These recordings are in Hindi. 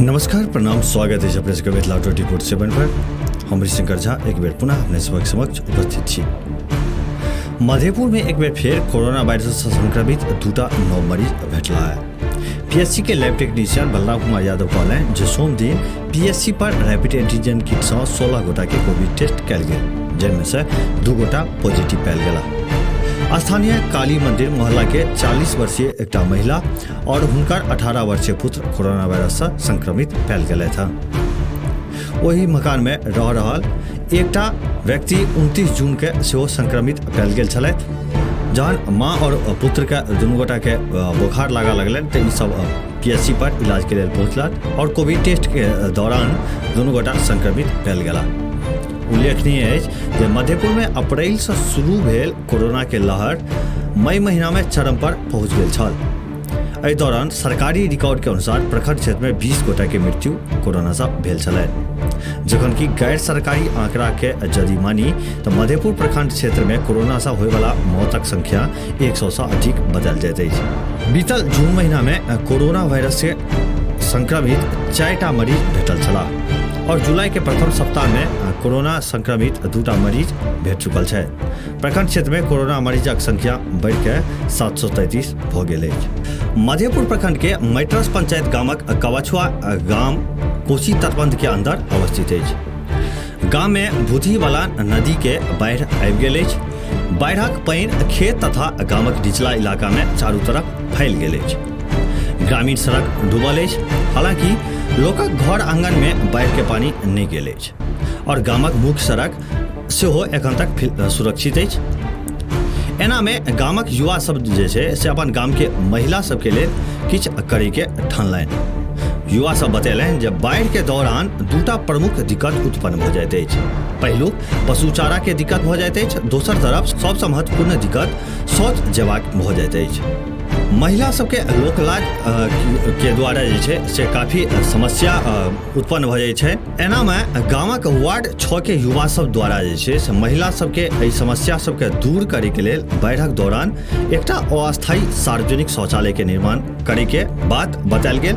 नमस्कार, प्रणाम, स्वागत है अपने सबके मिथिला 24/7 पर। हम ऋषिशंकर झा एक बेर पुनः अपने सबक समक्ष उपस्थित छी। मधेपुर में एक बेर फेर कोरोना वायरस से संक्रमित दूटा नव मरीज भेटला है। पीएचसी के लैब टेक्नीशियन बलराम कुमार यादव कहलनि जे सोम दिन पीएचसी पर रैपिड एंटीजन किट से 16 गोटा के कोविड टेस्ट कयल गेल, जिनमें से 2 गोटा पॉजिटिव पायल गेला। स्थानीय काली मंदिर मोहल्ला के 40 वर्षीय एक महिला और हुनकर 18 वर्षीय पुत्र कोरोना वायरस से संक्रमित पायल गेल था। वही मकान में रह रहल एक व्यक्ति 29 जून के सेहो संक्रमित पायल गेल छलथि। जहन माँ और पुत्र के दुनू गोटा के बोखार लागा लगल तो ई सब पीएचसी पर इलाज के लिए पहुँचल और कोविड टेस्ट के दौरान दुनू गोटा संक्रमित पायल गेला। उल्लेखनीय है कि मधेपुर में अप्रैल से शुरू भेल कोरोना के लहर मई महीना में चरम पर पहुंच गेल छल। एहि दौरान सरकारी रिकॉर्ड के अनुसार प्रखंड क्षेत्र में 20 गोटा के मृत्यु कोरोना से भेल छलै, जखन कि गैर सरकारी आंकड़ा के यदि मानी तो मधेपुर प्रखंड क्षेत्र में कोरोना से होय वाला मौतक संख्या 100 से अधिक बदल जाइत अछि। बीतल जून महीना में कोरोना वायरस से संक्रमित 4टा मरीज भेटल छलाह और जुलाई के प्रथम सप्ताह में कोरोना संक्रमित 2टा मरीज भेट चुकल है। प्रखंड क्षेत्र में कोरोना मरीजक संख्या बढ़ के 733 भ गेल अछि। मधेपुर प्रखंड के मैट्रस पंचायत गामक कवछुआ गाम कोसी तटबंध के अंदर अवस्थित अछि। गाम में बुधी वाला नदी के बाढ़ आबि गेल अछि। बाढ़क पानि खेत तथा गामक निचला इलाका में चारू तरफ फैल गेल अछि। ग्रामीण सड़क डूबल अछि। हालांकि लोकक घर आंगन में बाढ़ के पानी नहीं गेल अछि और गामक मुख्य सड़क सेहो एखन तक सुरक्षित अछि। एना में गामक युवा सब जे छै से अपन गाम के महिला सब के लेल किछु करे के ठानलनि। युवा सब बतेलनि जे बाढ़ के दौरान 2टा प्रमुख दिक्कत उत्पन्न भ जाइत अछि। पहिलुक पशु चारा के दिक्कत भ जाइत अछि, दोसर तरफ सबसे महत्वपूर्ण दिक्कत शौच जेबाक भ जाइत अछि। महिला सबके लोकलाज के द्वारा जे छै से काफी समस्या उत्पन्न भ जाइ छै। एना में गामक वार्ड 6 के युवा सब द्वारा जे छै से महिला सबके एहि समस्या सबके दूर करे के लेल बाढ़क दौरान एकटा अस्थायी सार्वजनिक शौचालय के निर्माण करे के बात बतायल गेल।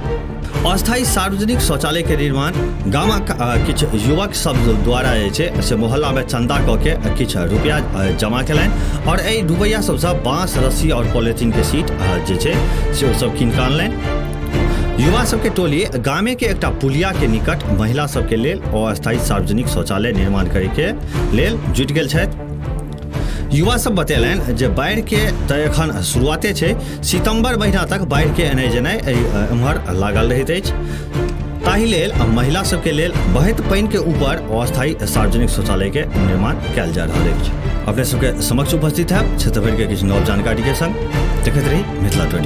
अस्थायी सार्वजनिक शौचालय के निर्माण गामक किछु युवक सब द्वारा जे छै से मोहल्ला में चंदा कऽ के किछु रुपया जमा केलनि और एहि रुपैया सबसँ बाँस, रस्सी और पॉलिथीन के सीट जे छै से ओ सब कीन कऽ अनलनि। युवा सबके टोली गामे के एकटा पुलिया के निकट महिला सबके लेल अस्थायी सार्वजनिक शौचालय निर्माण करे के लेल जुटि गेल छथि। युवा सब बतेलनि जे बाढ़ के तऽ एखन शुरुआते छै, सितंबर महीना तक बाढ़ के एनाइ जेनाइ एम्हर लागल रहैत अछि। ताहि लेल महिला सबके लेल बहैत पानि के ऊपर अस्थायी सार्वजनिक शौचालय के निर्माण कयल जा रहल अछि। अपने सबके समक्ष उपस्थित है क्षेत्र भरि के किछु नव जानकारी के संग। देखैत रही मिथिला 24।